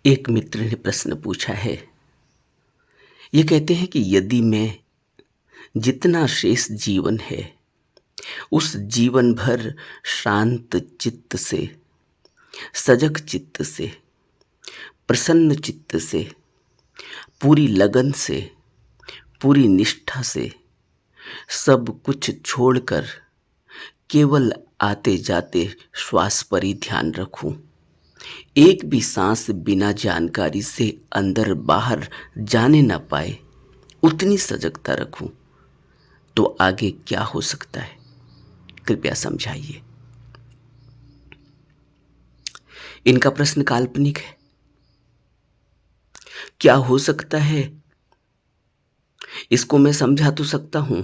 एक मित्र ने प्रश्न पूछा है। ये कहते हैं कि यदि मैं जितना शेष जीवन है उस जीवन भर शांत चित्त से, सजग चित्त से, प्रसन्न चित्त से, पूरी लगन से, पूरी निष्ठा से सब कुछ छोड़कर केवल आते जाते श्वास पर ही ध्यान रखूं, एक भी सांस बिना जानकारी से अंदर बाहर जाने न पाए, उतनी सजगता रखूं, तो आगे क्या हो सकता है? कृपया समझाइए। इनका प्रश्न काल्पनिक है। क्या हो सकता है इसको मैं समझा तो सकता हूं,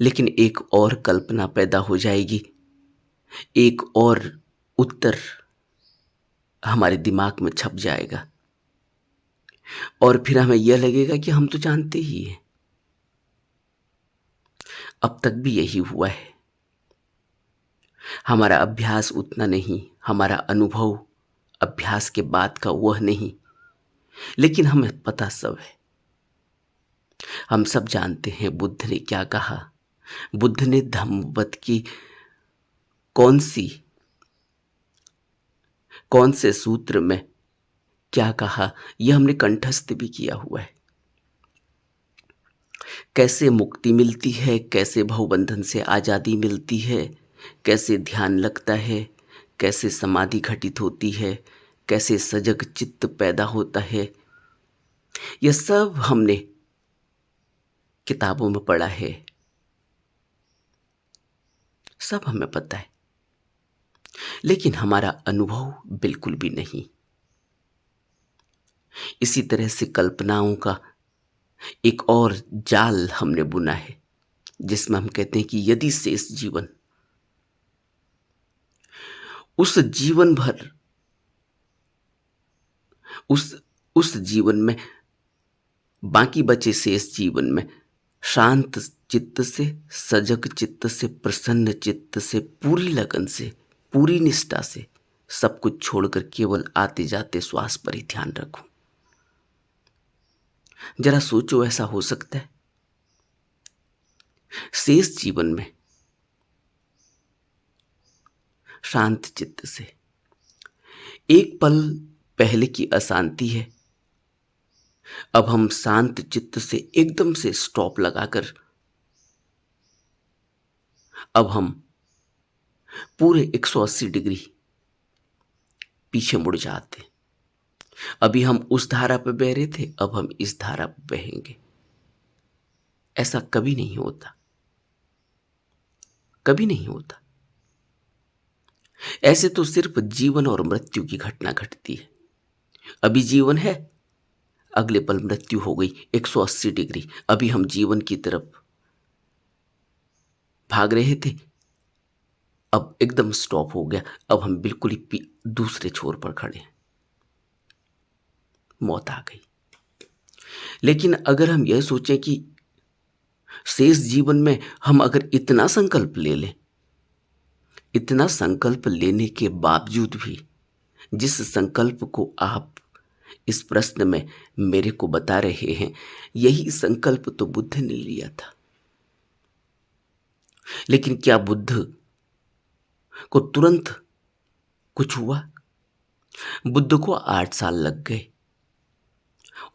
लेकिन एक और कल्पना पैदा हो जाएगी, एक और उत्तर हमारे दिमाग में छप जाएगा और फिर हमें यह लगेगा कि हम तो जानते ही हैं। अब तक भी यही हुआ है। हमारा अभ्यास उतना नहीं, हमारा अनुभव अभ्यास के बाद का वह नहीं, लेकिन हमें पता सब है। हम सब जानते हैं बुद्ध ने क्या कहा। बुद्ध ने धम्मपद की कौन से सूत्र में क्या कहा, यह हमने कंठस्थ भी किया हुआ है। कैसे मुक्ति मिलती है, कैसे भवबंधन से आज़ादी मिलती है, कैसे ध्यान लगता है, कैसे समाधि घटित होती है, कैसे सजग चित्त पैदा होता है, यह सब हमने किताबों में पढ़ा है, सब हमें पता है, लेकिन हमारा अनुभव बिल्कुल भी नहीं। इसी तरह से कल्पनाओं का एक और जाल हमने बुना है, जिसमें हम कहते हैं कि यदि शेष जीवन, उस जीवन भर, उस जीवन में, बाकी बचे शेष जीवन में शांत चित्त से, सजग चित्त से, प्रसन्न चित्त से, पूरी लगन से, पूरी निष्ठा से सब कुछ छोड़कर केवल आते जाते श्वास पर ही ध्यान रखूं। जरा सोचो, ऐसा हो सकता है? शेष जीवन में शांत चित्त से, एक पल पहले की अशांति है, अब हम शांत चित्त से एकदम से स्टॉप लगाकर अब हम पूरे 180 डिग्री पीछे मुड़ जाते। अभी हम उस धारा पर बह रहे थे, अब हम इस धारा पर बहेंगे। ऐसा कभी नहीं होता, कभी नहीं होता। ऐसे तो सिर्फ जीवन और मृत्यु की घटना घटती है। अभी जीवन है, अगले पल मृत्यु हो गई 180 डिग्री। अभी हम जीवन की तरफ भाग रहे थे, अब एकदम स्टॉप हो गया, अब हम बिल्कुल ही दूसरे छोर पर खड़े हैं, मौत आ गई। लेकिन अगर हम यह सोचें कि शेष जीवन में हम अगर इतना संकल्प ले लें, इतना संकल्प लेने के बावजूद भी जिस संकल्प को आप इस प्रश्न में मेरे को बता रहे हैं, यही संकल्प तो बुद्ध ने लिया था। लेकिन क्या बुद्ध को तुरंत कुछ हुआ? बुद्ध को 8 साल लग गए,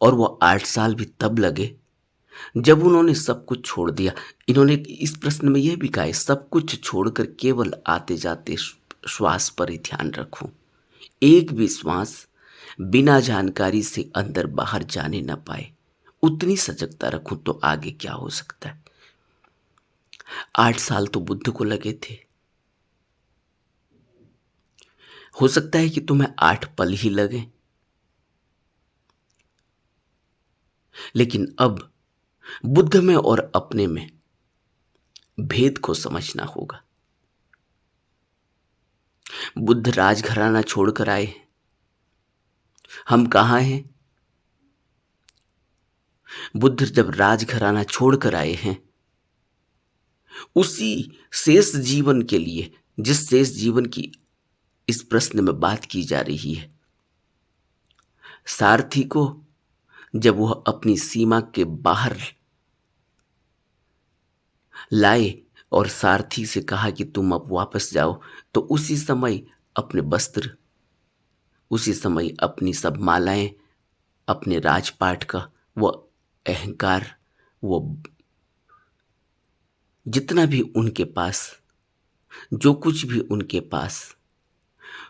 और वो 8 साल भी तब लगे जब उन्होंने सब कुछ छोड़ दिया। इन्होंने इस प्रश्न में यह भी कहा है, सब कुछ छोड़कर केवल आते जाते श्वास पर ही ध्यान रखूं, एक भी श्वास बिना जानकारी से अंदर बाहर जाने न पाए, उतनी सजगता रखूं, तो आगे क्या हो सकता है? 8 साल तो बुद्ध को लगे थे। हो सकता है कि तुम्हें 8 पल ही लगे, लेकिन अब बुद्ध में और अपने में भेद को समझना होगा। बुद्ध राजघराना छोड़कर आए, हम कहाँ हैं? बुद्ध जब राजघराना छोड़कर आए हैं, उसी शेष जीवन के लिए, जिस शेष जीवन की इस प्रश्न में बात की जा रही है, सारथी को जब वह अपनी सीमा के बाहर लाए और सारथी से कहा कि तुम अब वापस जाओ, तो उसी समय अपने वस्त्र, उसी समय अपनी सब मालाएं, अपने राजपाट का वो अहंकार, वो जितना भी उनके पास, जो कुछ भी उनके पास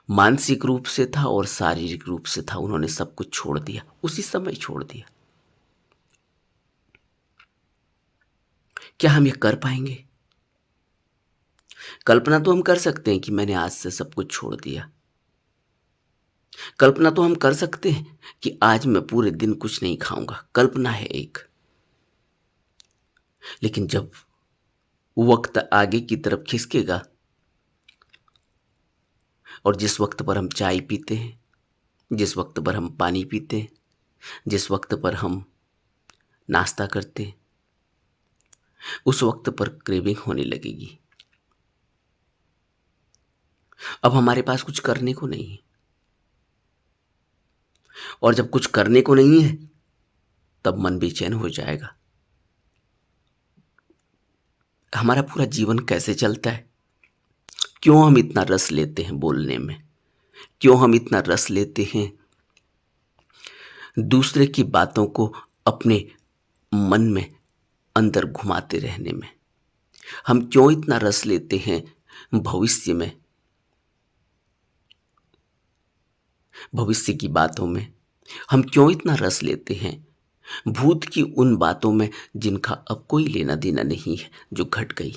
मानसिक रूप से था और शारीरिक रूप से था, उन्होंने सब कुछ छोड़ दिया, उसी समय छोड़ दिया। क्या हम ये कर पाएंगे? कल्पना तो हम कर सकते हैं कि मैंने आज से सब कुछ छोड़ दिया। कल्पना तो हम कर सकते हैं कि आज मैं पूरे दिन कुछ नहीं खाऊंगा, कल्पना है एक। लेकिन जब वक्त आगे की तरफ खिसकेगा और जिस वक्त पर हम चाय पीते हैं, जिस वक्त पर हम पानी पीते हैं, जिस वक्त पर हम नाश्ता करते हैं, उस वक्त पर क्रेविंग होने लगेगी। अब हमारे पास कुछ करने को नहीं है, और जब कुछ करने को नहीं है तब मन बेचैन हो जाएगा। हमारा पूरा जीवन कैसे चलता है? क्यों हम इतना रस लेते हैं बोलने में? क्यों हम इतना रस लेते हैं दूसरे की बातों को अपने मन में अंदर घुमाते रहने में? हम क्यों इतना रस लेते हैं भविष्य में, भविष्य की बातों में? हम क्यों इतना रस लेते हैं भूत की उन बातों में जिनका अब कोई लेना देना नहीं है, जो घट गई?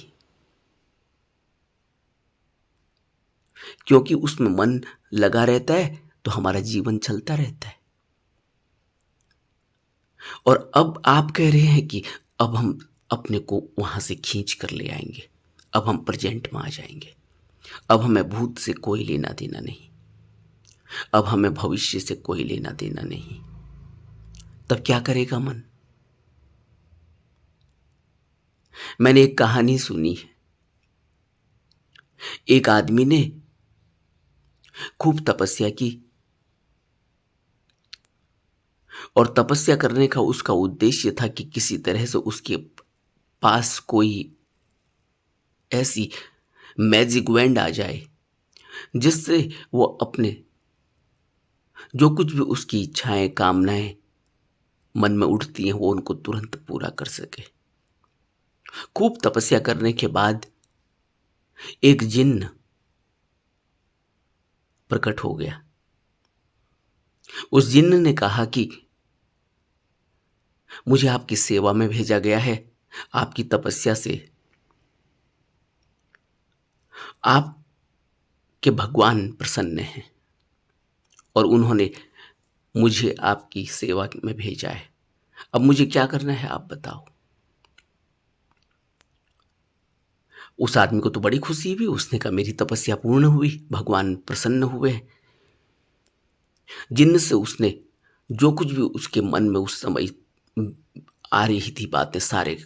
क्योंकि उसमें मन लगा रहता है तो हमारा जीवन चलता रहता है। और अब आप कह रहे हैं कि अब हम अपने को वहां से खींच कर ले आएंगे, अब हम प्रेजेंट में आ जाएंगे, अब हमें भूत से कोई लेना देना नहीं, अब हमें भविष्य से कोई लेना देना नहीं। तब क्या करेगा मन? मैंने एक कहानी सुनी है। एक आदमी ने खूब तपस्या की, और तपस्या करने का उसका उद्देश्य था कि किसी तरह से उसके पास कोई ऐसी मैजिक वैंड आ जाए जिससे वो अपने जो कुछ भी उसकी इच्छाएं, कामनाएं मन में उठती हैं, वो उनको तुरंत पूरा कर सके। खूब तपस्या करने के बाद एक जिन्न प्रकट हो गया। उस जिन्न ने कहा कि मुझे आपकी सेवा में भेजा गया है, आपकी तपस्या से आपके भगवान प्रसन्न हैं और उन्होंने मुझे आपकी सेवा में भेजा है। अब मुझे क्या करना है आप बताओ। उस आदमी को तो बड़ी खुशी हुई, उसने कहा मेरी तपस्या पूर्ण हुई, भगवान प्रसन्न हुए। जिन्न से उसने जो कुछ भी उसके मन में उस समय आ रही थी बातें सारे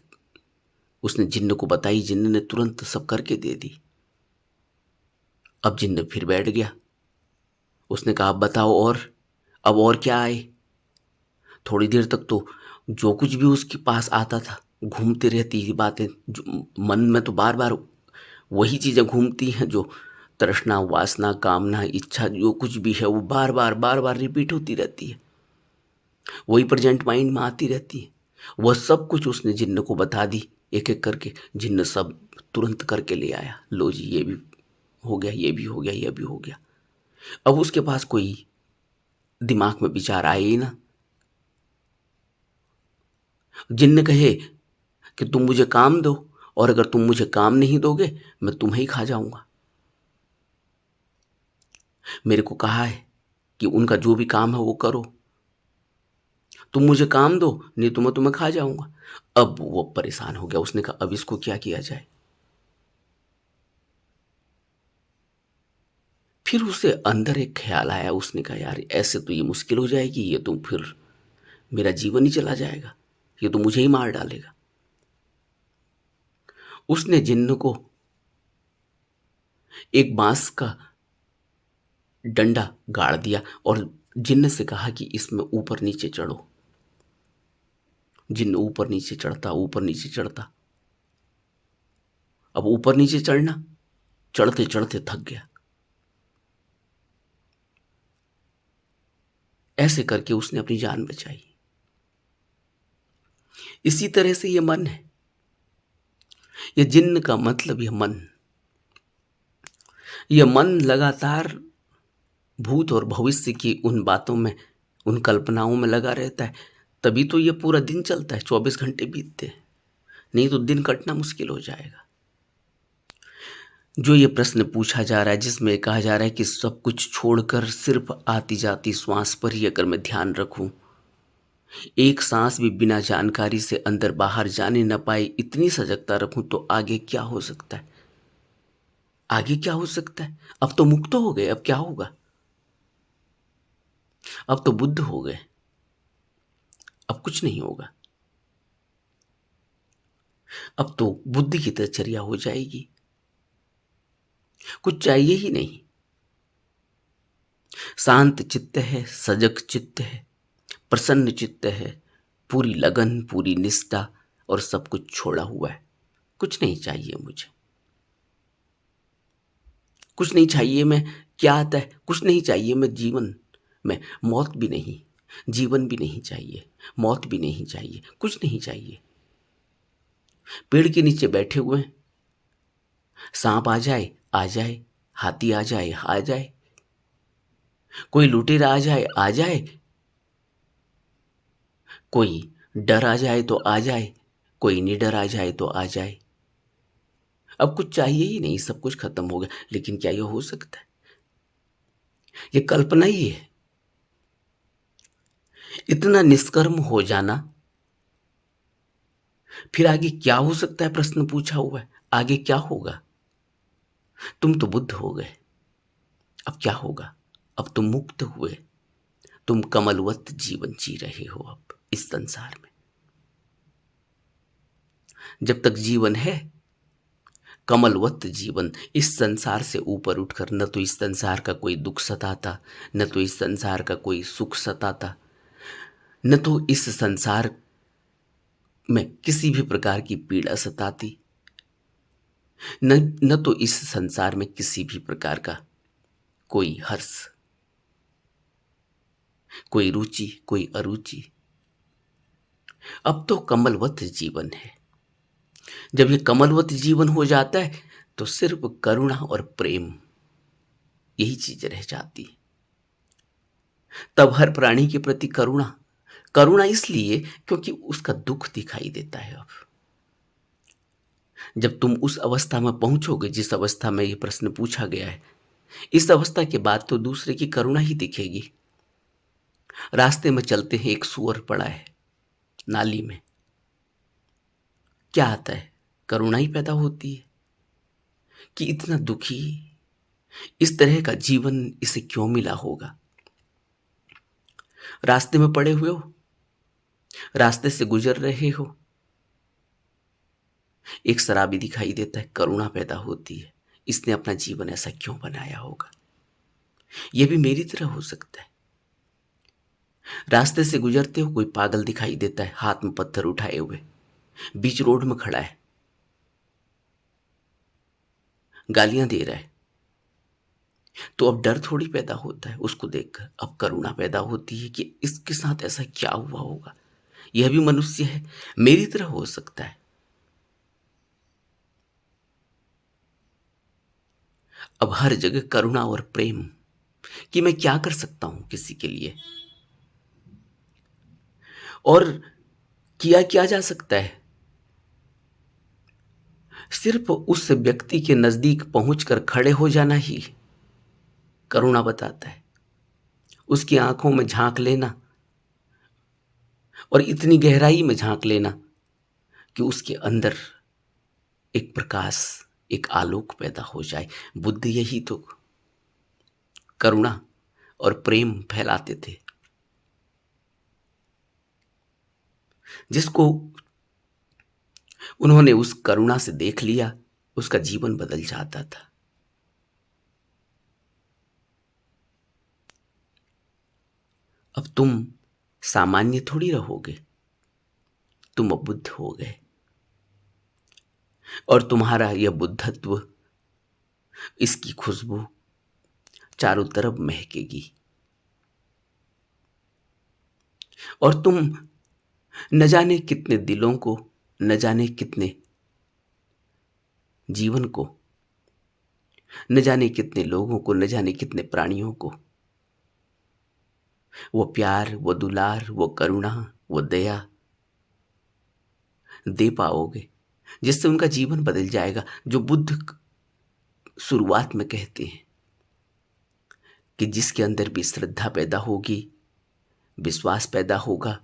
उसने जिन्न को बताई। जिन्न ने तुरंत सब करके दे दी। अब जिन्न फिर बैठ गया। उसने कहा अब बताओ और, अब और क्या आए? थोड़ी देर तक तो जो कुछ भी उसके पास आता था घूमते रहती थी बातें, जो मन में तो बार बार वही चीजें घूमती हैं, जो तृष्णा, वासना, कामना, इच्छा, जो कुछ भी है वो बार बार रिपीट होती रहती है, वही प्रेजेंट माइंड में आती रहती है। वह सब कुछ उसने जिन्न को बता दी एक एक करके। जिन्न सब तुरंत करके ले आया, लो जी ये भी हो गया, ये भी हो गया, ये भी हो गया। अब उसके पास कोई दिमाग में विचार आए ही ना। जिन्न कहे कि तुम मुझे काम दो, और अगर तुम मुझे काम नहीं दोगे मैं तुम्हें ही खा जाऊंगा। मेरे को कहा है कि उनका जो भी काम है वो करो, तुम मुझे काम दो नहीं तो मैं तुम्हें खा जाऊंगा। अब वो परेशान हो गया, उसने कहा अब इसको क्या किया जाए। फिर उसे अंदर एक ख्याल आया, उसने कहा यार ऐसे तो ये मुश्किल हो जाएगी, ये तो फिर मेरा जीवन ही चला जाएगा, ये तो मुझे ही मार डालेगा। उसने जिन्न को एक बांस का डंडा गाड़ दिया और जिन्न से कहा कि इसमें ऊपर नीचे चढ़ो। जिन्न ऊपर नीचे चढ़ता, ऊपर नीचे चढ़ता। अब ऊपर नीचे चढ़ना, चढ़ते चढ़ते थक गया। ऐसे करके उसने अपनी जान बचाई। इसी तरह से ये मन है, ये जिन्न का मतलब ये मन। ये मन लगातार भूत और भविष्य की उन बातों में, उन कल्पनाओं में लगा रहता है। तभी तो ये पूरा दिन चलता है, 24 घंटे बीतते हैं, नहीं तो दिन कटना मुश्किल हो जाएगा। जो ये प्रश्न पूछा जा रहा है, जिसमें कहा जा रहा है कि सब कुछ छोड़कर सिर्फ आती जाती श्वास पर ही अगर मैं ध्यान रखूं, एक सांस भी बिना जानकारी से अंदर बाहर जाने न पाए इतनी सजगता रखूं, तो आगे क्या हो सकता है? आगे क्या हो सकता है? अब तो मुक्त हो गए, अब क्या होगा? अब तो बुद्ध हो गए, अब कुछ नहीं होगा। अब तो बुद्धि की दिनचर्या हो जाएगी, कुछ चाहिए ही नहीं। शांत चित्त है, सजग चित्त है, प्रसन्न चित्त है, पूरी लगन, पूरी निष्ठा, और सब कुछ छोड़ा हुआ है। कुछ नहीं चाहिए मुझे, कुछ नहीं चाहिए। मैं क्या आता है, कुछ नहीं चाहिए मैं जीवन में। मौत भी नहीं, जीवन भी नहीं चाहिए, मौत भी नहीं चाहिए, कुछ नहीं चाहिए। पेड़ के नीचे बैठे हुए हैं, सांप आ जाए आ जाए, हाथी आ जाए आ जाए, कोई लुटेरा आ जाए आ जाए, कोई डर आ जाए तो आ जाए, कोई निडर आ जाए तो आ जाए। अब कुछ चाहिए ही नहीं, सब कुछ खत्म हो गया। लेकिन क्या यह हो सकता है? ये कल्पना ही है। इतना निष्कर्म हो जाना, फिर आगे क्या हो सकता है? प्रश्न पूछा हुआ है, आगे क्या होगा? तुम तो बुद्ध हो गए, अब क्या होगा? अब तुम मुक्त हुए, तुम कमलवत जीवन जी रहे हो अब इस संसार में। जब तक जीवन है, कमलवत जीवन, इस संसार से ऊपर उठकर न तो इस संसार का कोई दुख सताता, न तो इस संसार का कोई सुख सताता, न तो इस संसार में किसी भी प्रकार की पीड़ा सताती, न तो इस संसार में किसी भी प्रकार का कोई हर्ष, कोई रुचि, कोई अरुचि। अब तो कमलवत जीवन है। जब ये कमलवत जीवन हो जाता है, तो सिर्फ करुणा और प्रेम, यही चीज रह जाती है। तब हर प्राणी के प्रति करुणा, करुणा इसलिए क्योंकि उसका दुख दिखाई देता है। अब जब तुम उस अवस्था में पहुंचोगे जिस अवस्था में ये प्रश्न पूछा गया है, इस अवस्था के बाद तो दूसरे की करुणा ही दिखेगी। रास्ते में चलते हैं, एक सूअर पड़ा है नाली में, क्या आता है? करुणा ही पैदा होती है कि इतना दुखी, इस तरह का जीवन इसे क्यों मिला होगा। रास्ते में पड़े हुए हो, रास्ते से गुजर रहे हो, एक शराबी दिखाई देता है, करुणा पैदा होती है, इसने अपना जीवन ऐसा क्यों बनाया होगा। यह भी मेरी तरह हो सकता है। रास्ते से गुजरते हो, कोई पागल दिखाई देता है, हाथ में पत्थर उठाए हुए, बीच रोड में खड़ा है, गालियां दे रहा है, तो अब डर थोड़ी पैदा होता है उसको देखकर, अब करुणा पैदा होती है कि इसके साथ ऐसा क्या हुआ होगा, यह भी मनुष्य है, मेरी तरह हो सकता है। अब हर जगह करुणा और प्रेम, कि मैं क्या कर सकता हूं किसी के लिए, और किया क्या जा सकता है? सिर्फ उस व्यक्ति के नजदीक पहुंचकर खड़े हो जाना ही करुणा बताता है। उसकी आंखों में झांक लेना, और इतनी गहराई में झांक लेना कि उसके अंदर एक प्रकाश, एक आलोक पैदा हो जाए। बुद्ध यही तो करुणा और प्रेम फैलाते थे। जिसको उन्होंने उस करुणा से देख लिया, उसका जीवन बदल जाता था। अब तुम सामान्य थोड़ी रहोगे, तुम अब बुद्ध हो गए और तुम्हारा यह बुद्धत्व, इसकी खुशबू चारों तरफ महकेगी और तुम न जाने कितने दिलों को, न जाने कितने जीवन को, न जाने कितने लोगों को, न जाने कितने प्राणियों को वो प्यार, वो दुलार, वो करुणा, वो दया दे पाओगे, जिससे उनका जीवन बदल जाएगा। जो बुद्ध शुरुआत में कहते हैं कि जिसके अंदर भी श्रद्धा पैदा होगी, विश्वास पैदा होगा,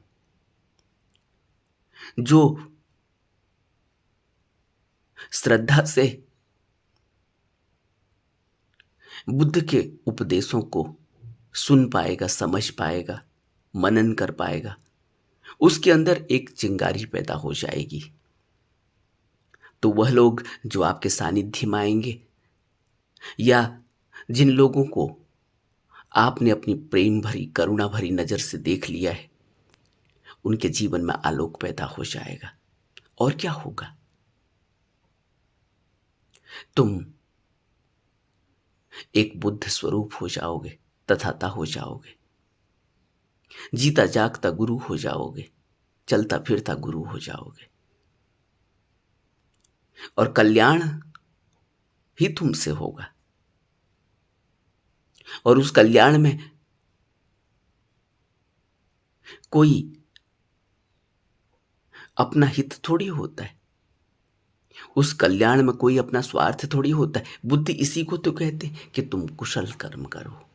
जो श्रद्धा से बुद्ध के उपदेशों को सुन पाएगा, समझ पाएगा, मनन कर पाएगा, उसके अंदर एक चिंगारी पैदा हो जाएगी। तो वह लोग जो आपके सानिध्य में आएंगे या जिन लोगों को आपने अपनी प्रेम भरी, करुणा भरी नजर से देख लिया है, उनके जीवन में आलोक पैदा हो जाएगा। और क्या होगा? तुम एक बुद्ध स्वरूप हो जाओगे, तथाता हो जाओगे, जीता जागता गुरु हो जाओगे, चलता फिरता गुरु हो जाओगे और कल्याण ही तुमसे होगा। और उस कल्याण में कोई अपना हित थोड़ी होता है, उस कल्याण में कोई अपना स्वार्थ थोड़ी होता है। बुद्धि इसी को तो कहते हैं कि तुम कुशल कर्म करो।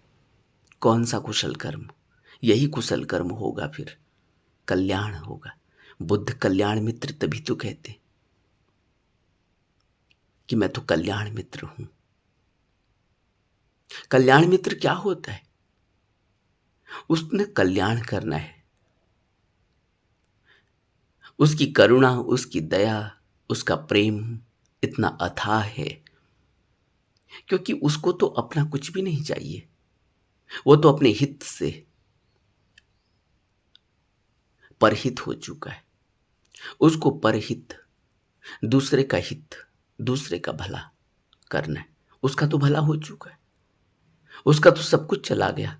कौन सा कुशल कर्म? यही कुशल कर्म होगा, फिर कल्याण होगा। बुद्ध कल्याण मित्र तभी तो कहते हैं कि मैं तो कल्याण मित्र हूं। कल्याण मित्र क्या होता है? उसने कल्याण करना है, उसकी करुणा, उसकी दया, उसका प्रेम इतना अथाह है क्योंकि उसको तो अपना कुछ भी नहीं चाहिए। वो तो अपने हित से परहित हो चुका है। उसको परहित, दूसरे का हित, दूसरे का भला करना है। उसका तो भला हो चुका है, उसका तो सब कुछ चला गया।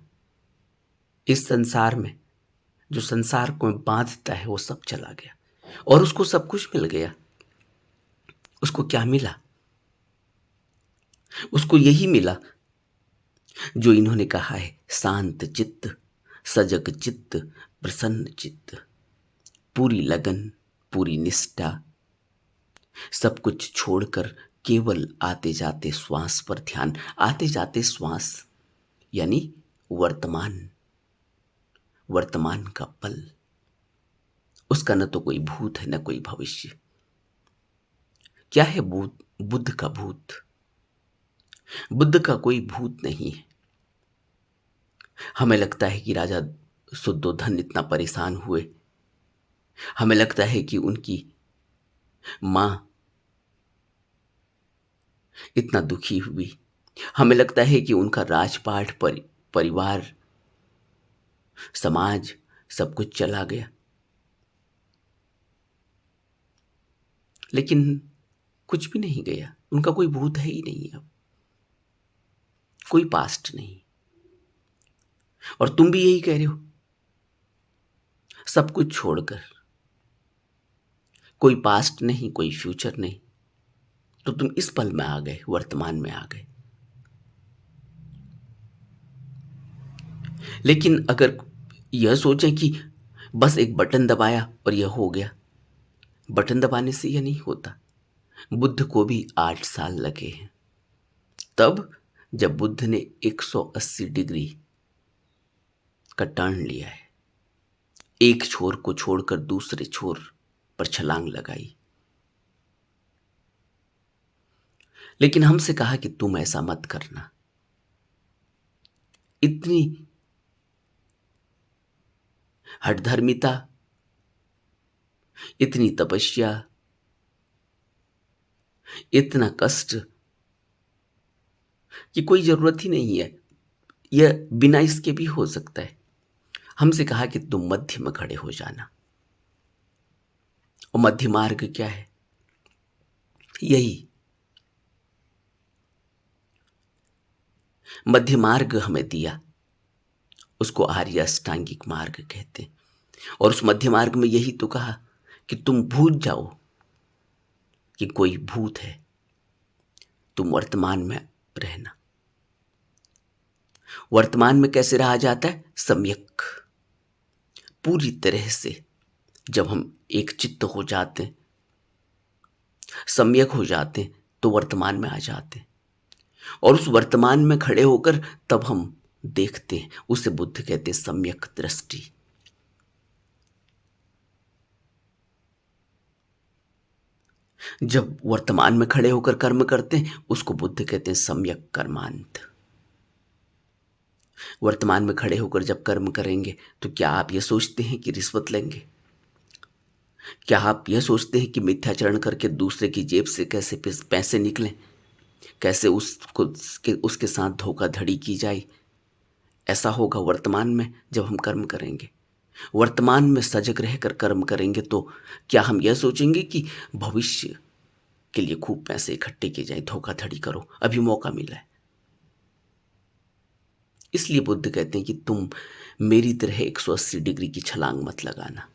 इस संसार में जो संसार को बांधता है वो सब चला गया और उसको सब कुछ मिल गया। उसको क्या मिला? उसको यही मिला जो इन्होंने कहा है, शांत चित्त, सजग चित्त, प्रसन्न चित्त, पूरी लगन, पूरी निष्ठा, सब कुछ छोड़कर केवल आते जाते श्वास पर ध्यान। आते जाते श्वास यानी वर्तमान, वर्तमान का पल। उसका न तो कोई भूत है न कोई भविष्य। क्या है भूत? बुद्ध का भूत। बुद्ध का कोई भूत नहीं है। हमें लगता है कि राजा शुद्धोधन इतना परेशान हुए, हमें लगता है कि उनकी मां इतना दुखी हुई, हमें लगता है कि उनका राजपाट, परिवार, समाज, सब कुछ चला गया। लेकिन कुछ भी नहीं गया। उनका कोई भूत है ही नहीं, अब कोई पास्ट नहीं। और तुम भी यही कह रहे हो, सब कुछ छोड़कर, कोई पास्ट नहीं, कोई फ्यूचर नहीं, तो तुम इस पल में आ गए, वर्तमान में आ गए। लेकिन अगर यह सोचें कि बस एक बटन दबाया और यह हो गया, बटन दबाने से यह नहीं होता। बुद्ध को भी 8 साल लगे हैं। तब जब बुद्ध ने 180 डिग्री का टर्न लिया है, एक छोर को छोड़कर दूसरे छोर पर छलांग लगाई। लेकिन हमसे कहा कि तुम ऐसा मत करना। इतनी हठधर्मिता, इतनी तपस्या, इतना कष्ट कि कोई जरूरत ही नहीं है। यह बिना इसके भी हो सकता है। हमसे कहा कि तुम मध्य में खड़े हो जाना। और मध्य मार्ग क्या है? यही मध्य मार्ग हमें दिया, उसको आर्य अष्टांगिक मार्ग कहते हैं। और उस मध्य मार्ग में यही तो कहा कि तुम भूल जाओ कि कोई भूत है, तुम वर्तमान में रहना। वर्तमान में कैसे रहा जाता है? सम्यक, पूरी तरह से। जब हम एक चित्त हो जाते हैं, सम्यक हो जाते हैं, तो वर्तमान में आ जाते हैं। और उस वर्तमान में खड़े होकर तब हम देखते हैं, उसे बुद्ध कहते हैं सम्यक दृष्टि। जब वर्तमान में खड़े होकर कर्म करते हैं, उसको बुद्ध कहते हैं सम्यक कर्मांत। वर्तमान में खड़े होकर जब कर्म करेंगे तो क्या आप यह सोचते हैं कि रिश्वत लेंगे? क्या आप यह सोचते हैं कि मिथ्याचरण करके दूसरे की जेब से कैसे पैसे निकलें, कैसे उसके साथ धोखाधड़ी की जाए? ऐसा होगा वर्तमान में जब हम कर्म करेंगे। वर्तमान में सजग रहकर कर्म करेंगे तो क्या हम यह सोचेंगे कि भविष्य के लिए खूब पैसे इकट्ठे किए जाए, धोखाधड़ी करो, अभी मौका मिला है? इसलिए बुद्ध कहते हैं कि तुम मेरी तरह 180 डिग्री की छलांग मत लगाना,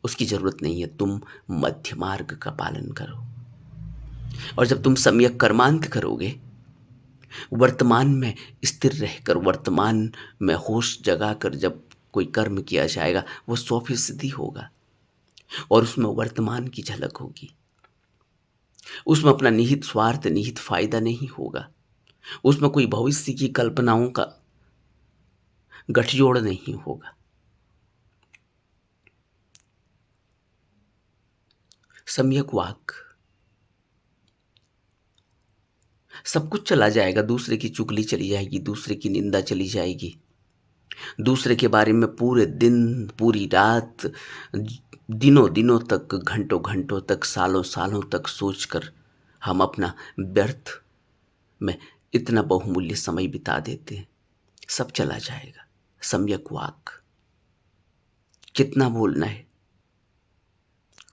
उसकी जरूरत नहीं है। तुम मध्य मार्ग का पालन करो। और जब तुम सम्यक कर्मांत करोगे, वर्तमान में स्थिर रहकर, वर्तमान में होश जगाकर जब कोई कर्म किया जाएगा, वो 100% होगा। और उसमें वर्तमान की झलक होगी, उसमें अपना निहित स्वार्थ, निहित फायदा नहीं होगा, उसमें कोई भविष्य की कल्पनाओं का गठजोड़ नहीं होगा। सम्यक वाक, सब कुछ चला जाएगा, दूसरे की चुगली चली जाएगी, दूसरे की निंदा चली जाएगी, दूसरे के बारे में पूरे दिन, पूरी रात, दिनों दिनों तक, घंटों घंटों तक, सालों सालों तक सोचकर हम अपना व्यर्थ में इतना बहुमूल्य समय बिता देते हैं। सब चला जाएगा। सम्यक वाक, कितना बोलना है,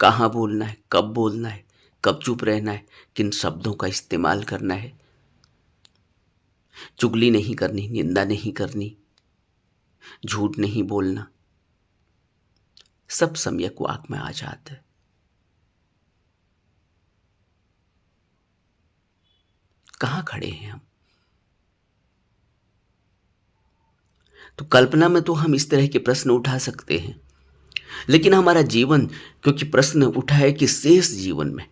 कहाँ बोलना है, कब बोलना है, कब चुप रहना है, किन शब्दों का इस्तेमाल करना है। चुगली नहीं करनी, निंदा नहीं करनी, झूठ नहीं बोलना, सब सम्यक वाक में आ जाता है। कहाँ खड़े हैं हम? तो कल्पना में तो हम इस तरह के प्रश्न उठा सकते हैं, लेकिन हमारा जीवन, क्योंकि प्रश्न उठा है कि शेष जीवन में,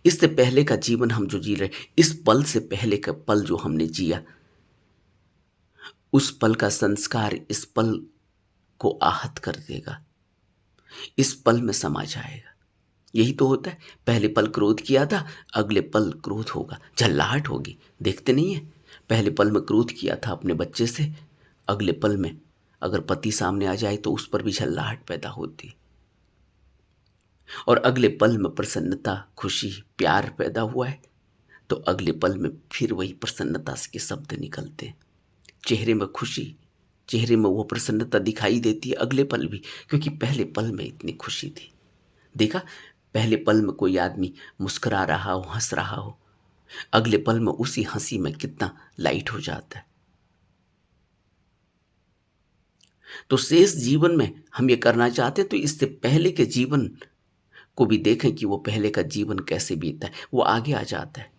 इससे पहले का जीवन हम जो जी रहे, इस पल से पहले का पल जो हमने जिया, उस पल का संस्कार इस पल को आहत कर देगा, इस पल में समा जाएगा। यही तो होता है। पहले पल क्रोध किया था, अगले पल क्रोध होगा, झल्लाहट होगी। देखते नहीं है, पहले पल में क्रोध किया था अपने बच्चे से, अगले पल में अगर पति सामने आ जाए तो उस पर भी झल्लाहट पैदा होती। और अगले पल में प्रसन्नता, खुशी, प्यार पैदा हुआ है तो अगले पल में फिर वही प्रसन्नता के शब्द निकलते। चेहरे में खुशी, चेहरे में वो प्रसन्नता दिखाई देती है अगले पल भी, क्योंकि पहले पल में इतनी खुशी थी। देखा, पहले पल में कोई आदमी मुस्कुरा रहा हो, हंस रहा हो, अगले पल में उसी हंसी में कितना लाइट हो जाता है। तो शेष जीवन में हम ये करना चाहते हैं तो इससे पहले के जीवन को भी देखें कि वो पहले का जीवन कैसे बीता है, वो आगे आ जाता है।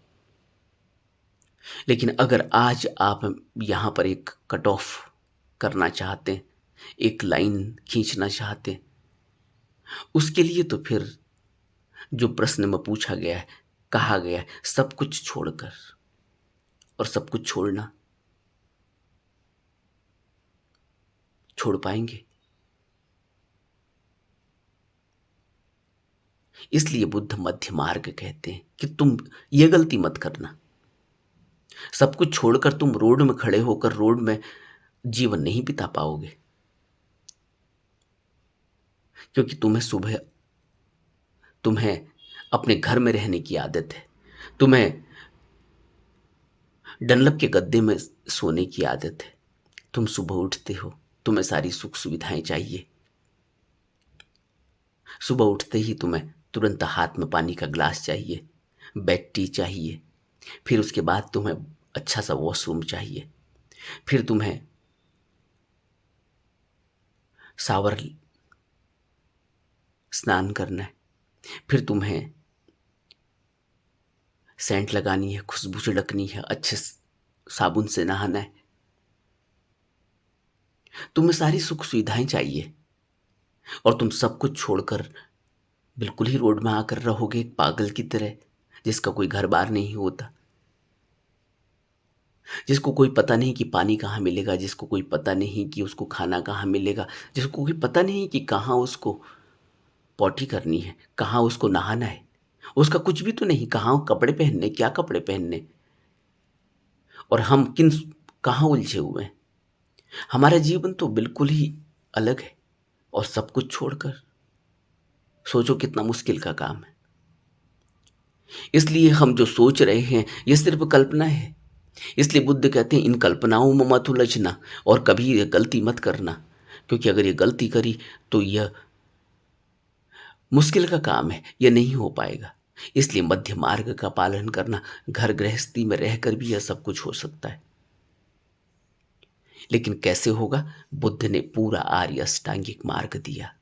लेकिन अगर आज आप यहाँ पर एक कट ऑफ करना चाहते हैं, एक लाइन खींचना चाहते हैं, उसके लिए तो फिर जो प्रश्न में पूछा गया है, कहा गया है, सब कुछ छोड़कर, और सब कुछ छोड़ना छोड़ पाएंगे? इसलिए बुद्ध मध्य मार्ग कहते हैं कि तुम ये गलती मत करना। सब कुछ छोड़कर तुम रोड में खड़े होकर रोड में जीवन नहीं बिता पाओगे, क्योंकि तुम्हें अपने घर में रहने की आदत है, तुम्हें डनलप के गद्दे में सोने की आदत है। तुम सुबह उठते हो, तुम्हें सारी सुख सुविधाएं चाहिए। सुबह उठते ही तुम्हें तुरंत हाथ में पानी का ग्लास चाहिए, बेड टी चाहिए, फिर उसके बाद तुम्हें अच्छा सा वॉशरूम चाहिए, फिर तुम्हें शावर स्नान करना है, फिर तुम्हें सेंट लगानी है, खुशबू छिड़कनी है, अच्छे साबुन से नहाना है। तुम्हें सारी सुख सुविधाएं चाहिए और तुम सब कुछ छोड़कर बिल्कुल ही रोड में आकर रहोगे एक पागल की तरह, जिसका कोई घर बार नहीं होता, जिसको कोई पता नहीं कि पानी कहाँ मिलेगा, जिसको कोई पता नहीं कि उसको खाना कहाँ मिलेगा, जिसको कोई पता नहीं कि कहाँ उसको पॉटी करनी है, कहाँ उसको नहाना है, उसका कुछ भी तो नहीं, कहाँ कपड़े पहनने, क्या कपड़े पहनने। और हम कहाँ उलझे हुए हैं। हमारा जीवन तो बिल्कुल ही अलग है और सब कुछ छोड़कर सोचो कितना मुश्किल का काम है। इसलिए हम जो सोच रहे हैं ये सिर्फ कल्पना है। इसलिए बुद्ध कहते हैं इन कल्पनाओं में मत उलझना और कभी ये गलती मत करना, क्योंकि अगर ये गलती करी तो यह मुश्किल का काम है, यह नहीं हो पाएगा। इसलिए मध्य मार्ग का पालन करना, घर गृहस्थी में रहकर भी यह सब कुछ हो सकता है। लेकिन कैसे होगा? बुद्ध ने पूरा आर्य अष्टांगिक मार्ग दिया,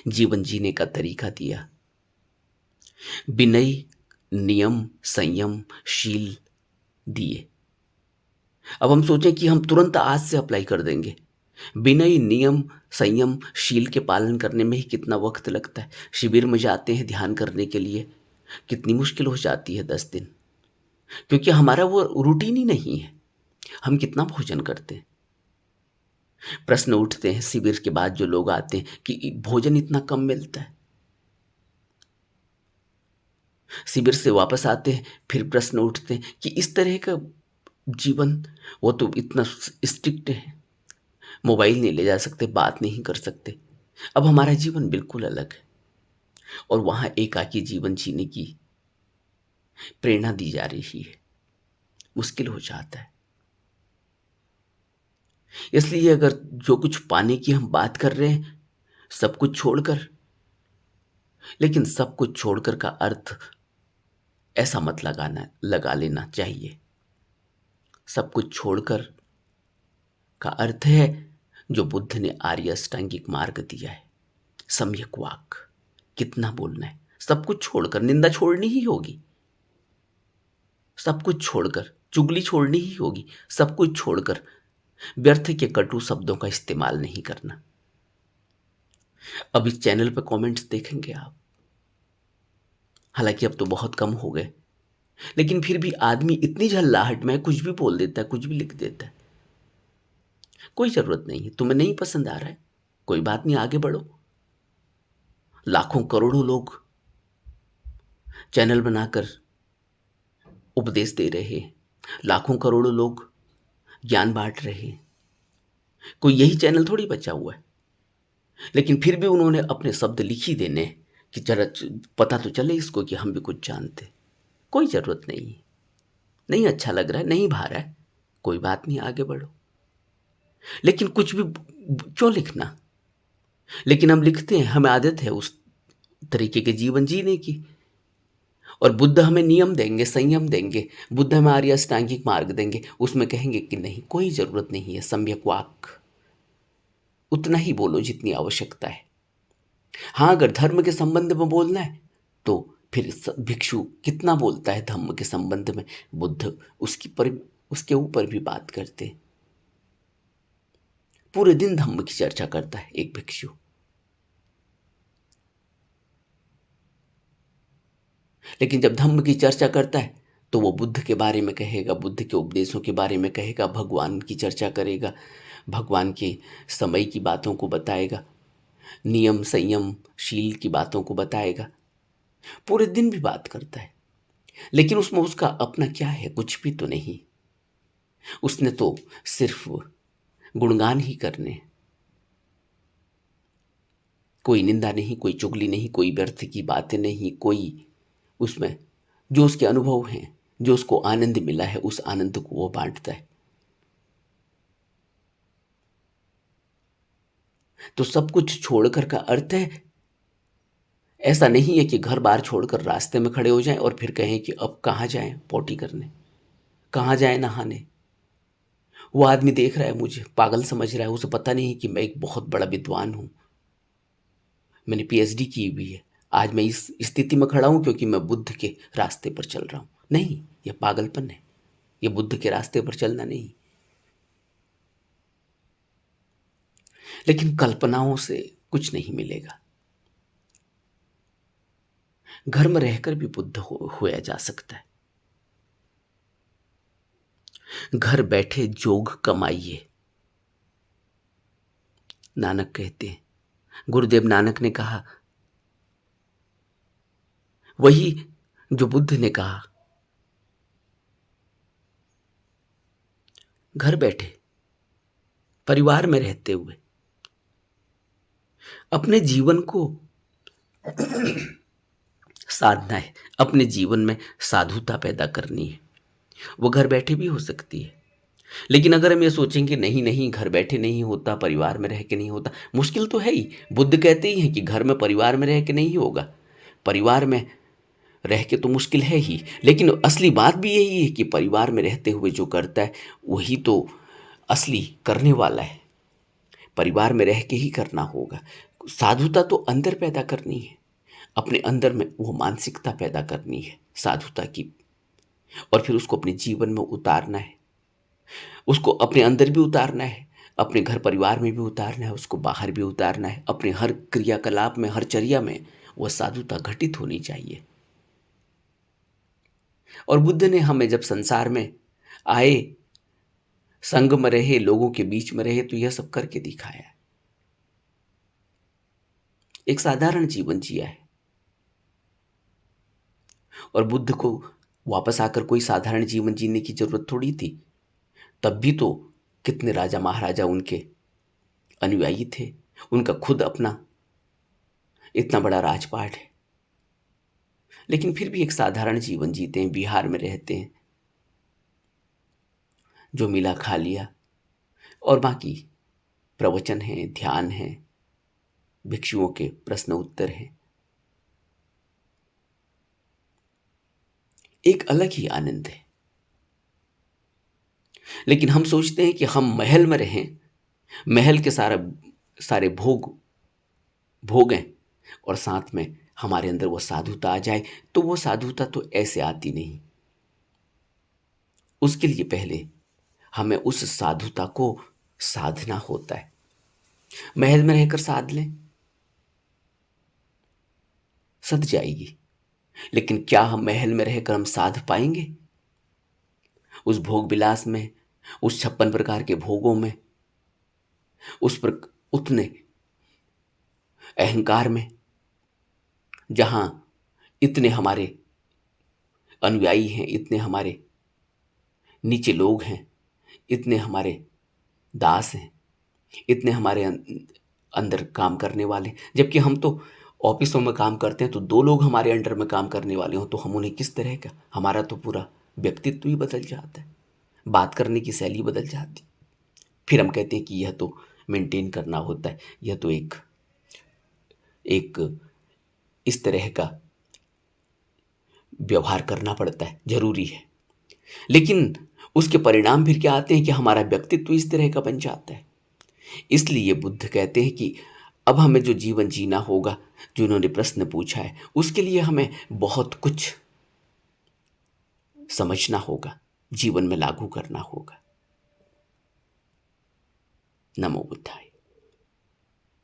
जीवन जीने का तरीका दिया, विनय, नियम, संयम, शील दिए। अब हम सोचें कि हम तुरंत आज से अप्लाई कर देंगे। विनय, नियम, संयम, शील के पालन करने में ही कितना वक्त लगता है। शिविर में जाते हैं ध्यान करने के लिए, कितनी मुश्किल हो जाती है 10 दिन, क्योंकि हमारा वो रूटीन ही नहीं है। हम कितना भोजन करते हैं। प्रश्न उठते हैं शिविर के बाद जो लोग आते हैं कि भोजन इतना कम मिलता है। शिविर से वापस आते हैं, फिर प्रश्न उठते हैं कि इस तरह का जीवन, वो तो इतना स्ट्रिक्ट है, मोबाइल नहीं ले जा सकते, बात नहीं कर सकते। अब हमारा जीवन बिल्कुल अलग है और वहां एकाकी जीवन जीने की प्रेरणा दी जा रही है। मुश्किल हो जाता है। इसलिए अगर जो कुछ पाने की हम बात कर रहे हैं, सब कुछ छोड़कर, लेकिन सब कुछ छोड़कर का अर्थ ऐसा मत लगा लेना चाहिए। सब कुछ छोड़कर का अर्थ है जो बुद्ध ने आर्य अष्टांगिक मार्ग दिया है, सम्यक वाक। कितना बोलना है, सब कुछ छोड़कर, निंदा छोड़नी ही होगी, सब कुछ छोड़कर चुगली छोड़नी ही होगी, सब कुछ छोड़कर व्यर्थ के कटु शब्दों का इस्तेमाल नहीं करना। अब इस चैनल पर कमेंट्स देखेंगे आप, हालांकि अब तो बहुत कम हो गए, लेकिन फिर भी आदमी इतनी झल्लाहट में कुछ भी बोल देता है, कुछ भी लिख देता है। कोई जरूरत नहीं है। तुम्हें नहीं पसंद आ रहा है, कोई बात नहीं, आगे बढ़ो। लाखों करोड़ों लोग चैनल बनाकर उपदेश दे रहे हैं, लाखों करोड़ों लोग ज्ञान बांट रहे हैं। कोई यही चैनल थोड़ी बचा हुआ है, लेकिन फिर भी उन्होंने अपने शब्द लिख ही देने कि जरा पता तो चले इसको कि हम भी कुछ जानते। कोई जरूरत नहीं है। नहीं अच्छा लग रहा है, नहीं भा रहा है, कोई बात नहीं, आगे बढ़ो। लेकिन कुछ भी क्यों लिखना? लेकिन हम लिखते हैं, हमें आदत है उस तरीके के जीवन जीने की। और बुद्ध हमें नियम देंगे, संयम देंगे, बुद्ध हमें आर्य अष्टांगिक मार्ग देंगे, उसमें कहेंगे कि नहीं, कोई जरूरत नहीं है, सम्यक वाक, उतना ही बोलो जितनी आवश्यकता है। हाँ, अगर धर्म के संबंध में बोलना है तो फिर भिक्षु कितना बोलता है धर्म के संबंध में, बुद्ध उसके ऊपर भी बात करते हैं। पूरे दिन धम्म की चर्चा करता है एक भिक्षु। लेकिन जब धम्म की चर्चा करता है तो वो बुद्ध के बारे में कहेगा, बुद्ध के उपदेशों के बारे में कहेगा, भगवान की चर्चा करेगा, भगवान के समय की बातों को बताएगा, नियम संयम शील की बातों को बताएगा। पूरे दिन भी बात करता है, लेकिन उसमें उसका अपना क्या है? कुछ भी तो नहीं। उसने तो सिर्फ गुणगान ही करने, कोई निंदा नहीं, कोई चुगली नहीं, कोई व्यर्थ की बातें नहीं, कोई उसमें जो उसके अनुभव हैं, जो उसको आनंद मिला है, उस आनंद को वो बांटता है। तो सब कुछ छोड़कर का अर्थ है ऐसा नहीं है कि घर बार छोड़कर रास्ते में खड़े हो जाएं और फिर कहें कि अब कहाँ जाएं पॉटी करने, कहाँ जाएं नहाने। वो आदमी देख रहा है मुझे, पागल समझ रहा है, उसे पता नहीं कि मैं एक बहुत बड़ा विद्वान हूं, मैंने पीएचडी की हुई है, आज मैं इस स्थिति में खड़ा हूं क्योंकि मैं बुद्ध के रास्ते पर चल रहा हूं। नहीं, यह पागलपन है, यह बुद्ध के रास्ते पर चलना नहीं। लेकिन कल्पनाओं से कुछ नहीं मिलेगा। घर में रहकर भी बुद्ध होया जा सकता है। घर बैठे जोग कमाइए, नानक कहते हैं। गुरुदेव नानक ने कहा वही जो बुद्ध ने कहा। घर बैठे परिवार में रहते हुए अपने जीवन को साधना है, अपने जीवन में साधुता पैदा करनी है। वो घर बैठे भी हो सकती है। लेकिन अगर हम ये सोचेंगे नहीं नहीं घर बैठे नहीं होता, परिवार में रह के नहीं होता, मुश्किल तो है ही। बुद्ध कहते ही हैं कि घर में परिवार में रह के नहीं होगा, परिवार में रह के तो मुश्किल है ही। लेकिन असली बात भी यही है कि परिवार में रहते हुए जो करता है वही तो असली करने वाला है। परिवार में रह के ही करना होगा। साधुता तो अंदर पैदा करनी है, अपने अंदर में वो मानसिकता पैदा करनी है साधुता की, और फिर उसको अपने जीवन में उतारना है। उसको अपने अंदर भी उतारना है, अपने घर परिवार में भी उतारना है, उसको बाहर भी उतारना है। अपने हर क्रियाकलाप में, हर चर्या में वह साधुता घटित होनी चाहिए। और बुद्ध ने हमें जब संसार में आए, संग में रहे, लोगों के बीच में रहे, तो यह सब करके दिखाया है। एक साधारण जीवन जिया है। और बुद्ध को वापस आकर कोई साधारण जीवन जीने की जरूरत थोड़ी थी। तब भी तो कितने राजा महाराजा उनके अनुयायी थे, उनका खुद अपना इतना बड़ा राजपाट है। लेकिन फिर भी एक साधारण जीवन जीते हैं, बिहार में रहते हैं, जो मिला खा लिया, और बाकी प्रवचन है, ध्यान है, भिक्षुओं के प्रश्न उत्तर हैं। एक अलग ही आनंद है। लेकिन हम सोचते हैं कि हम महल में रहें, महल के सारे भोग भोगें, और साथ में हमारे अंदर वो साधुता आ जाए। तो वो साधुता तो ऐसे आती नहीं। उसके लिए पहले हमें उस साधुता को साधना होता है। महल में रहकर साध लें, सध जाएगी। लेकिन क्या हम महल में रहकर हम साध पाएंगे? उस भोग विलास में, उस 56 प्रकार के भोगों में, उस पर उतने अहंकार में, जहां इतने हमारे अनुयायी हैं, इतने हमारे नीचे लोग हैं, इतने हमारे दास हैं, इतने हमारे अंदर काम करने वाले। जबकि हम तो ऑफिसों में काम करते हैं, तो 2 लोग हमारे अंडर में काम करने वाले हों तो हम उन्हें किस तरह का, हमारा तो पूरा व्यक्तित्व ही बदल जाता है, बात करने की शैली बदल जाती। फिर हम कहते हैं कि यह तो मेंटेन करना होता है, यह तो एक एक इस तरह का व्यवहार करना पड़ता है, जरूरी है। लेकिन उसके परिणाम फिर क्या आते हैं कि हमारा व्यक्तित्व इस तरह का बन जाता है। इसलिए बुद्ध कहते हैं कि अब हमें जो जीवन जीना होगा, जो उन्होंने प्रश्न पूछा है, उसके लिए हमें बहुत कुछ समझना होगा, जीवन में लागू करना होगा। नमो बुद्धाय।